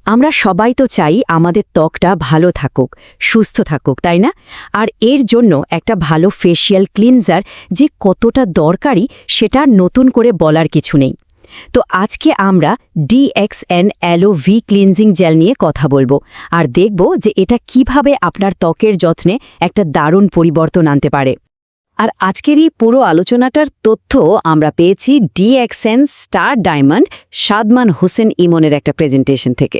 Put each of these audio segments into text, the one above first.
আমরা সবাই তো চাই আমাদের ত্বকটা ভালো থাকুক, সুস্থ থাকুক, তাই না? আর এর জন্য একটা ভালো ফেশিয়াল ক্লিনজার যে কতটা দরকারি সেটা নতুন করে বলার কিছু নেই। তো আজকে আমরা DXN aloe vera cleansing gel নিয়ে কথা বলবো আর দেখব যে এটা কিভাবে আপনার ত্বকের যত্নে একটা দারুণ পরিবর্তন আনতে পারে। আর আজকের এই পুরো আলোচনাটার তথ্য আমরা পেয়েছি DXN star diamond Sadman Hossain ইমনের একটা প্রেজেন্টেশন থেকে।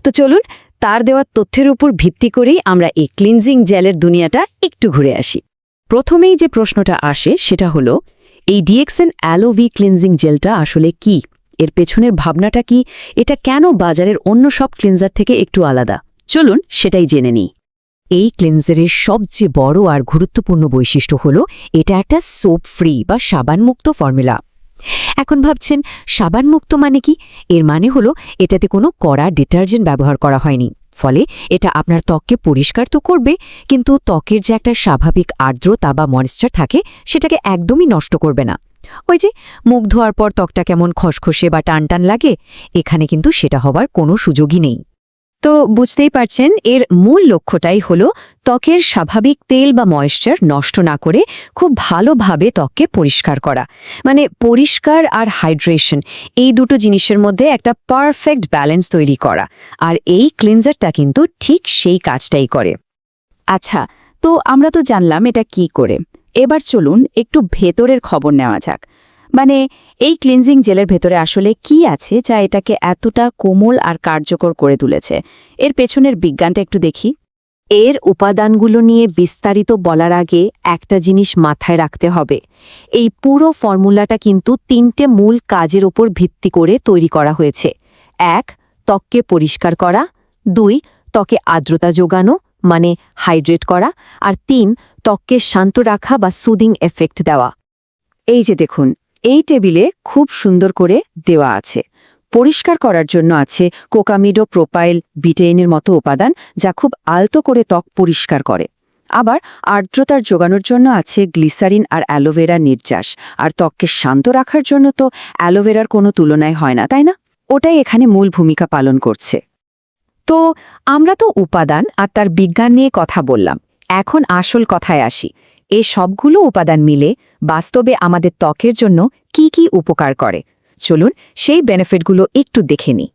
তো চলুন তার দেওয়া তথ্যের উপর ভিত্তি করেই আমরা এই ক্লিনজিং জেলের দুনিয়াটা একটু ঘুরে আসি। প্রথমেই যে প্রশ্নটা আসে সেটা হলো, এই DXN অ্যালো ভি ক্লিনজিং জেলটা আসলে কি? এর পেছনের ভাবনাটা কি? এটা কেন বাজারের অন্য সব ক্লিনজার থেকে একটু আলাদা? চলুন সেটাই জেনে নিই। এই ক্লিনজারের সবচেয়ে বড় আর গুরুত্বপূর্ণ বৈশিষ্ট্য হল এটা একটা সোপ ফ্রি বা সাবানমুক্ত ফর্মুলা। এখন ভাবছেন সাবানমুক্ত মানে কি? এর মানে হলো এটাতে কোনো কড়া ডিটারজেন্ট ব্যবহার করা হয়নি। ফলে এটা আপনার ত্বককে পরিষ্কার তো করবে, কিন্তু ত্বকের যে একটা স্বাভাবিক আর্দ্রতা বা ময়েশ্চার থাকে সেটাকে একদমই নষ্ট করবে না। ওই যে মুখ ধোয়ার পর ত্বকটা কেমন খসখসে বা টানটান লাগে, এখানে কিন্তু সেটা হবার কোনো সুযোগই নেই। তো বুঝতেই পারছেন এর মূল লক্ষ্যটাই হলো ত্বকের স্বাভাবিক তেল বা ময়েশ্চার নষ্ট না করে খুব ভালোভাবে ত্বককে পরিষ্কার করা। মানে পরিষ্কার আর হাইড্রেশন, এই দুটো জিনিসের মধ্যে একটা পারফেক্ট ব্যালেন্স তৈরি করা। আর এই ক্লিনজারটা কিন্তু ঠিক সেই কাজটাই করে। আচ্ছা, তো আমরা তো জানলাম এটা কি করে। এবার চলুন একটু ভেতরের খবর নেওয়া যাক। মানে এই ক্লিনজিং জেলের ভেতরে আসলে কি আছে যা এটাকে এতটা কোমল আর কার্যকর করে তুলেছে? এর পেছনের বিজ্ঞানটা একটু দেখি। এর উপাদানগুলো নিয়ে বিস্তারিত বলার আগে একটা জিনিস মাথায় রাখতে হবে। এই পুরো ফর্মুলাটা কিন্তু 3টে মূল কাজের ওপর ভিত্তি করে তৈরি করা হয়েছে। 1. ত্বককে পরিষ্কার করা। 2. ত্বকে আর্দ্রতা যোগানো মানে হাইড্রেট করা। আর 3. ত্বককে শান্ত রাখা বা সুদিং এফেক্ট দেওয়া। এই যে দেখুন, এই টেবিলে খুব সুন্দর করে দেওয়া আছে। পরিষ্কার করার জন্য আছে কোকামিডো প্রোপাইল বিটেইনের মতো উপাদান, যা খুব আলতো করে ত্বক পরিষ্কার করে। আবার আর্দ্রতার যোগানোর জন্য আছে গ্লিসারিন আর অ্যালোভেরা নির্যাস। আর ত্বককে শান্ত রাখার জন্য তো অ্যালোভেরার কোনো তুলনায় হয় না, তাই না? ওটাই এখানে মূল ভূমিকা পালন করছে। তো আমরা তো উপাদান আর তার বিজ্ঞান নিয়ে কথা বললাম, এখন আসল কথায় আসি। এই সবগুলো উপাদান মিলে বাস্তবে আমাদের ত্বকের জন্য কি কি উপকার করে, চলুন সেই বেনিফিটগুলো একটু দেখে নিই।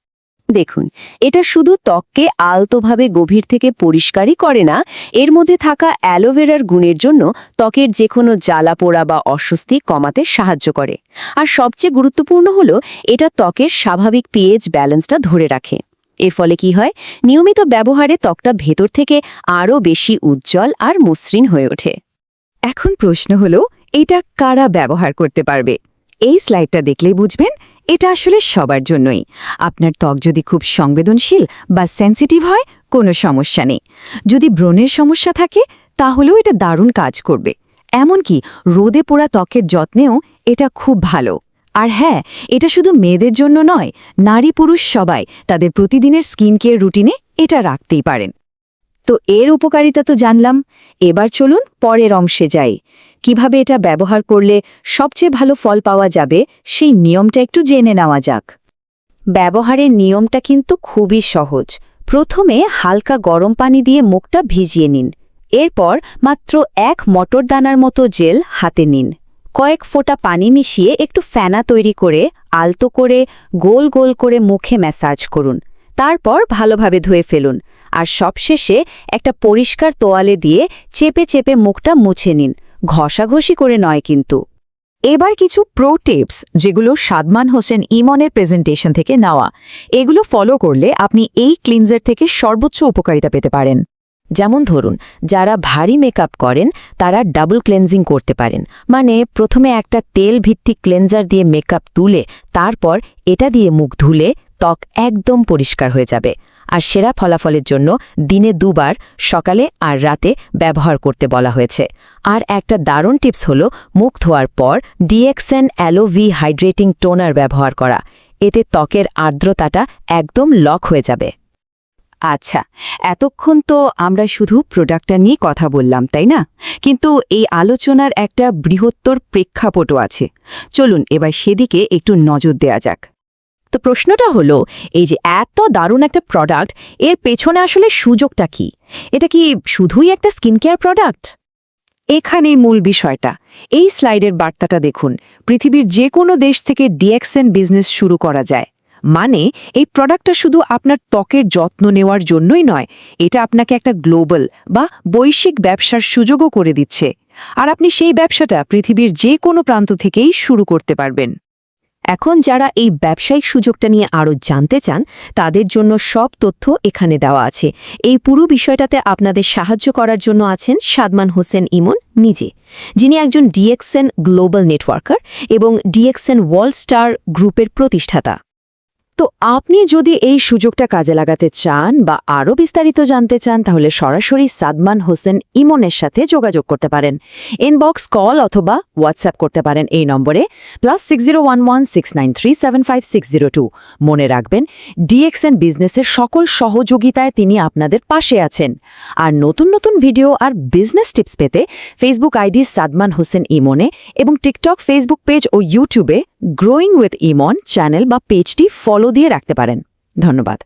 দেখুন, এটা শুধু ত্বককে আলতোভাবে গভীর থেকে পরিষ্কারই করে না, এর মধ্যে থাকা অ্যালোভেরার গুণের জন্য ত্বকের যে কোনো জ্বালা পোড়া বা অস্বস্তি কমাতে সাহায্য করে। আর সবচেয়ে গুরুত্বপূর্ণ হলো এটা ত্বকের স্বাভাবিক পিএইচ ব্যালেন্সটা ধরে রাখে। এর ফলে কি হয়? নিয়মিত ব্যবহারে ত্বকটা ভেতর থেকে আরও বেশি উজ্জ্বল আর মসৃণ হয়ে ওঠে। এখন প্রশ্ন হলো, এটা কারা ব্যবহার করতে পারবে? এই স্লাইডটা দেখলেই বুঝবেন এটা আসলে সবার জন্যই। আপনার ত্বক যদি খুব সংবেদনশীল বা সেন্সিটিভ হয়, কোনো সমস্যা নেই। যদি ব্রণের সমস্যা থাকে তাহলেও এটা দারুণ কাজ করবে। এমনকি রোদে পোড়া ত্বকের যত্নেও এটা খুব ভালো। আর হ্যাঁ, এটা শুধু মেয়েদের জন্য নয়, নারী পুরুষ সবাই তাদের প্রতিদিনের স্কিন কেয়ার রুটিনে এটা রাখতেই পারেন। তো এর উপকারিতা তো জানলাম, এবার চলুন পরের অংশে যাই। কিভাবে এটা ব্যবহার করলে সবচেয়ে ভালো ফল পাওয়া যাবে সেই নিয়মটা একটু জেনে নেওয়া যাক। ব্যবহারের নিয়মটা কিন্তু খুবই সহজ। প্রথমে হালকা গরম পানি দিয়ে মুখটা ভিজিয়ে নিন। এরপর মাত্র 1 মটর দানার মতো জেল হাতে নিন। কয়েক ফোঁটা পানি মিশিয়ে একটু ফেনা তৈরি করে আলতো করে গোল গোল করে মুখে ম্যাসাজ করুন। তারপর ভালোভাবে ধুয়ে ফেলুন। আর সবশেষে একটা পরিষ্কার তোয়ালে দিয়ে চেপে চেপে মুখটা মুছে নিন, ঘষাঘষি করে নয় কিন্তু। এবার কিছু প্রো টিপস যেগুলো সাদমান হোসেন ইমনের প্রেজেন্টেশন থেকে নেওয়া। এগুলো ফলো করলে আপনি এই ক্লিনজার থেকে সর্বোচ্চ উপকারিতা পেতে পারেন। যেমন ধরুন, যারা ভারী মেকআপ করেন তারা ডাবল ক্লেনজিং করতে পারেন। মানে প্রথমে একটা তেল ভিত্তিক ক্লেনজার দিয়ে মেকআপ তুলে তারপর এটা দিয়ে মুখ ধুলে ত্বক একদম পরিষ্কার হয়ে যাবে। আর সেরা ফলাফলের জন্য দিনে 2 বার, সকালে আর রাতে ব্যবহার করতে বলা হয়েছে। আর একটা দারুণ টিপস হলো মুখ ধোয়ার পর DXN aloe vera hydrating toner ব্যবহার করা। এতে ত্বকের আর্দ্রতাটা একদম লক হয়ে যাবে। আচ্ছা, এতক্ষণ তো আমরা শুধু প্রোডাক্টটা নিয়ে কথা বললাম, তাই না? কিন্তু এই আলোচনার একটা বৃহত্তর প্রেক্ষাপটও আছে। চলুন এবার সেদিকে একটু নজর দেয়া যাক। তো প্রশ্নটা হলো, এই যে এত দারুণ একটা প্রোডাক্ট, এর পেছনে আসলে সুযোগটা কি? এটা কি শুধুই একটা স্কিন কেয়ার প্রোডাক্ট? এখানেই মূল বিষয়টা। এই স্লাইডের বার্তাটা দেখুন, পৃথিবীর যে কোনো দেশ থেকে ডিএক্সএন বিজনেস শুরু করা যায়। মানে এই প্রোডাক্টটা শুধু আপনার ত্বকের যত্ন নেওয়ার জন্যই নয়, এটা আপনাকে একটা গ্লোবাল বা বৈশ্বিক ব্যবসার সুযোগও করে দিচ্ছে। আর আপনি সেই ব্যবসাটা পৃথিবীর যে কোনো প্রান্ত থেকেই শুরু করতে পারবেন। এখন যারা এই ব্যবসায়িক সুযোগটা নিয়ে আরও জানতে চান, তাদের জন্য সব তথ্য এখানে দেওয়া আছে। এই পুরো বিষয়টাতে আপনাদের সাহায্য করার জন্য আছেন সাদমান হোসেন ইমন নিজে, যিনি একজন ডিএক্সএন গ্লোবাল নেটওয়ার্কার এবং ডিএক্সএন ওয়ার্ল্ড স্টার গ্রুপের প্রতিষ্ঠাতা। তো আপনি যদি এই সুযোগটা কাজে লাগাতে চান বা আরও বিস্তারিত জানতে চান, তাহলে সরাসরি সাদমান হোসেন ইমনের সাথে যোগাযোগ করতে পারেন। ইনবক্স, কল অথবা হোয়াটসঅ্যাপ করতে পারেন এই নম্বরে +601169375602। মনে রাখবেন, ডিএক্সএন বিজনেসের সকল সহযোগিতায় তিনি আপনাদের পাশে আছেন। আর নতুন নতুন ভিডিও আর বিজনেস টিপস পেতে ফেসবুক আইডি সাদমান হোসেন ইমনে এবং টিকটক, ফেসবুক পেজ ও ইউটিউবে গ্রোয়িং উইথ ইমন চ্যানেল বা পেজটি ফলো দিয়ে রাখতে পারেন। ধন্যবাদ।